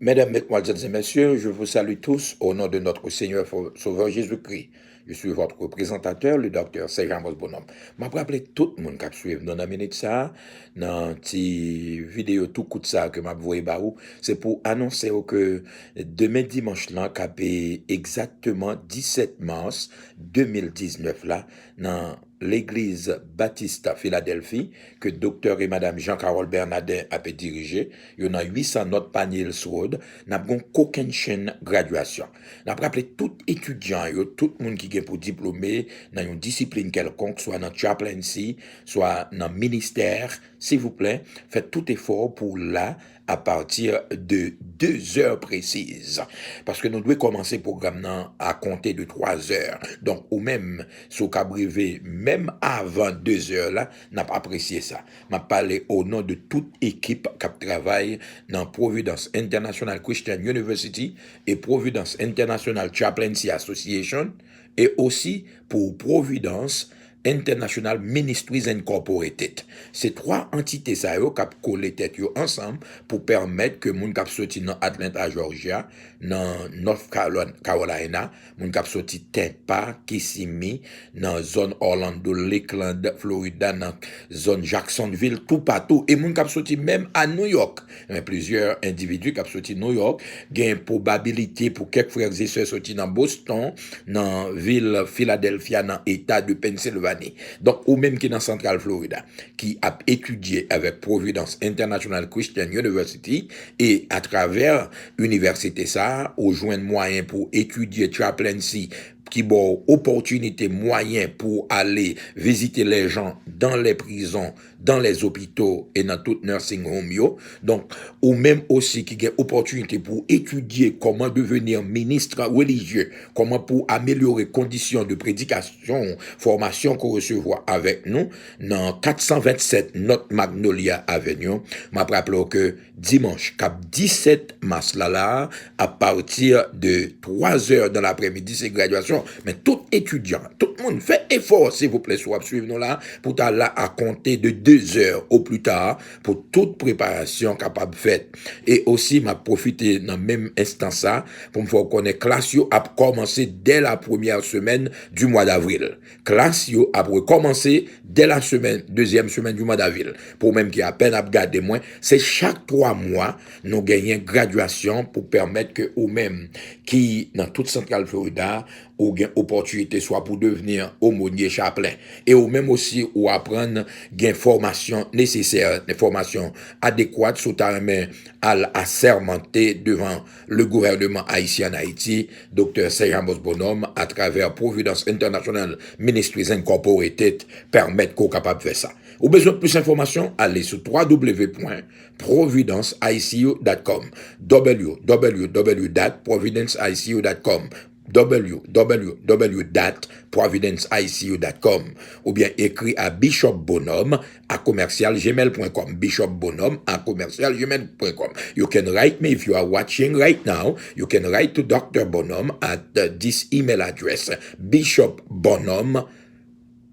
Mesdames, Mesdemoiselles et Messieurs, je vous salue tous au nom de notre Seigneur Sauveur Jésus-Christ. Je suis votre présentateur, le docteur Serge Amos Bonhomme. Je rappelle tout le monde qui a suivi dans la minute ça, dans une petite vidéo tout coup de ça que m'a voyé baou, c'est pour annoncer que demain dimanche là, capé exactement 17 mars 2019 là, dans l'église Baptiste à Philadelphie, que docteur et madame Jean-Carole Bernardin a pu diriger. Il y en a 800 notre panier sur n'a pas aucune chaîne graduation. N'a rappelé tout étudiant, tout le monde qui est pour diplômer dans une discipline quelconque, soit dans chaplaincy, soit dans ministère, s'il vous plaît, faites tout effort pour là, à partir de 2 heures précises. Parce que nous devons commencer le programme à compter de 3 heures. Donc, ou même, sous cabrivé, même avant 2 heures là, n'a pas apprécié ça. M'a parlé au nom de toute équipe qui travaille dans Providence International Christian University et Providence International Chaplaincy Association et aussi pour Providence International Ministries Incorporated. Ces 3 entités ça yo k'ap collé tête yo ensemble pour permettre que moun k'ap sorti dans Atlanta, Georgia, dans North Carolina, moun k'ap sorti Tampa, Kissimmee, dans zone Orlando, Lakeland, Florida, dans zone Jacksonville, tout partout et moun k'ap sorti même à New York. Plusieurs individus k'ap sorti New York, gen probabilité pour quelques frères et sœurs sorti dans Boston, dans ville Philadelphia, dans état de Pennsylvanie. Donc, ou même qui dans Central Florida, qui a étudié avec Providence International Christian University et à travers l'université ça, au joint moyen pour étudier chaplaincy, qui bon opportunité moyen pour aller visiter les gens dans les prisons, dans les hôpitaux et dans tout nursing home yo. Donc, ou même aussi qui a opportunité pour étudier comment devenir ministre religieux, comment pour améliorer conditions de prédication, formation qu'on recevoir avec nous dans 427 North Magnolia Avenue. M'a rappelé que dimanche, cap 17 mars là, à partir de 3 heures dans l'après-midi, c'est graduation. Mais tout étudiant, tout le monde fait effort, s'il vous plaît, soit suivre nous là, pour t'aller là à compter de 2 heures au plus tard, pour toute préparation capable faite. Et aussi, m'a profité dans le même instant ça, pour me faire connaître classe yo a commencé dès la première semaine du mois d'avril. Classe yo a commencé dès la deuxième semaine du mois d'avril. Pour même qui a peine à garder moins, c'est chaque 3 mois, nous gagnons graduation pour permettre que, ou même, qui, dans toute Centrale Florida, ou gain opportunité soit pour devenir aumônier chaplain et ou même aussi ou apprendre gain formation nécessaire, des formations adéquates sous terme à assermenter devant le gouvernement haïtien Haïti, Dr. Serge Amos Bonhomme, à travers Providence International Ministries Incorporated, permettre qu'on capable de faire ça. Ou besoin de plus d'informations, allez sur www.providenceicu.com www.providenceicu.com www.providenceicu.com ou bien écrit à Bishop Bonhomme à commercialgmail.com bishopbonhomme à commercialgmail.com. You can write me if you are watching right now. You can write to Dr. Bonhomme at this email address bishopbonhomme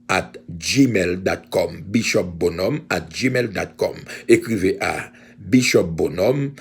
at gmail.com bishopbonhomme at gmail.com. Écrivez à Bishop Bonhomme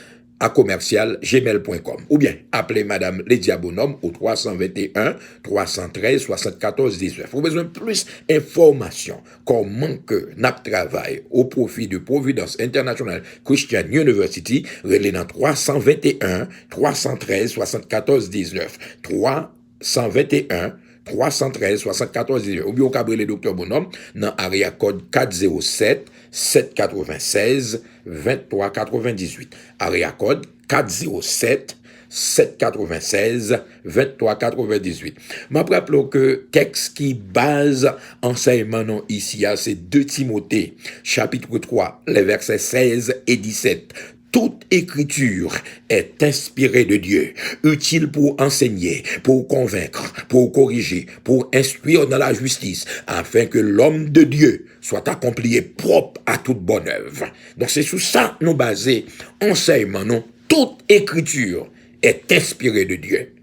à commercialgmail.com ou bien appelez Madame Lydia Bonhomme au 321 313 74 19. Vous avez besoin de plus d'informations comment que NAP travaille au profit de Providence International Christian University, relais dans 321 313 74 19 321 313 74 19. Ou bien au cabré Dr. Bonhomme dans area code 407 796 23 98. Area code 407 796 23 98. Je rappelle que texte qui base enseignement non ici, c'est 2 Timothée, chapitre 3, les versets 16 et 17. Toute écriture est inspirée de Dieu, utile pour enseigner, pour convaincre, pour corriger, pour instruire dans la justice, afin que l'homme de Dieu soit accompli et propre à toute bonne œuvre. Donc c'est sur ça nous baser enseignement, non? Toute écriture est inspirée de Dieu.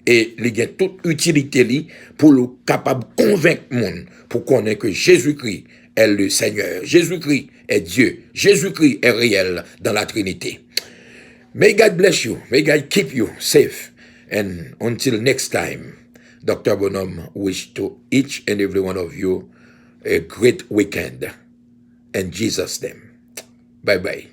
Et il y a toute utilité pour le capable de convaincre le monde, pour connaître que Jésus-Christ est le Seigneur. Jésus-Christ est Dieu. Jésus-Christ est réel dans la Trinité. May God bless you. May God keep you safe. And until next time, Dr. Bonhomme wish to each and every one of you a great weekend. In Jesus' name. Bye-bye.